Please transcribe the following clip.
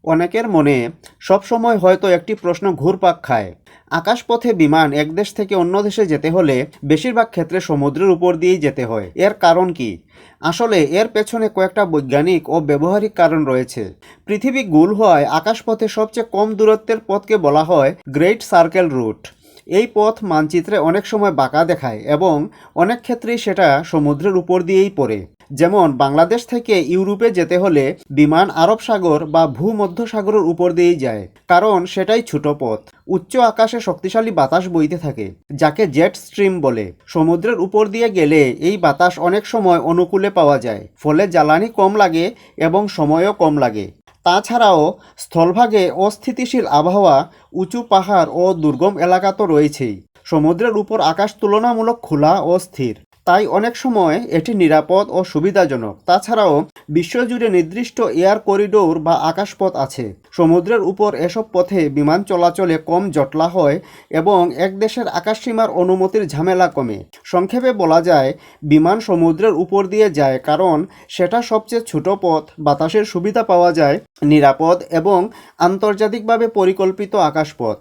অনেকের মনে সবসময় হয়তো একটি প্রশ্ন ঘুরপাক খায়। আকাশপথে বিমান এক দেশ থেকে অন্য দেশে যেতে হলে বেশিরভাগ ক্ষেত্রে সমুদ্রের উপর দিয়েই যেতে হয়। এর কারণ কি? আসলে এর পেছনে কয়েকটা বৈজ্ঞানিক ও ব্যবহারিক কারণ রয়েছে। পৃথিবী গোল হওয়ায় আকাশপথে সবচেয়ে কম দূরত্বের পথকে বলা হয় গ্রেট সার্কেল রুট। এই পথ মানচিত্রে অনেক সময় বাঁকা দেখায় এবং অনেক ক্ষেত্রেই সেটা সমুদ্রের উপর দিয়েই পড়ে। যেমন বাংলাদেশ থেকে ইউরোপে যেতে হলে বিমান আরব সাগর বা ভূমধ্যসাগরের উপর দিয়েই যায়, কারণ সেটাই ছোট পথ। উচ্চ আকাশে শক্তিশালী বাতাস বইতে থাকে, যাকে জেট স্ট্রিম বলে। সমুদ্রের উপর দিয়ে গেলে এই বাতাস অনেক সময় অনুকূলে পাওয়া যায়, ফলে জ্বালানি কম লাগে এবং সময়ও কম লাগে। তাছাড়াও স্থলভাগে অস্থিতিশীল আবহাওয়া, উঁচু পাহাড় ও দুর্গম এলাকা তো রয়েছেই। সমুদ্রের উপর আকাশ তুলনামূলক খোলা ও স্থির, তাই অনেক সময় এটি নিরাপদ ও সুবিধাজনক। তাছাড়াও বিশ্বজুড়ে নির্দিষ্ট এয়ার করিডোর বা আকাশপথ আছে। সমুদ্রের উপর এসব পথে বিমান চলাচলে কম জটলা হয় এবং এক দেশের আকাশসীমার অনুমতির ঝামেলা কমে। সংক্ষেপে বলা যায়, বিমান সমুদ্রের উপর দিয়ে যায় কারণ সেটা সবচেয়ে ছোট পথ, বাতাসের সুবিধা পাওয়া যায়, নিরাপদ এবং আন্তর্জাতিকভাবে পরিকল্পিত আকাশপথ।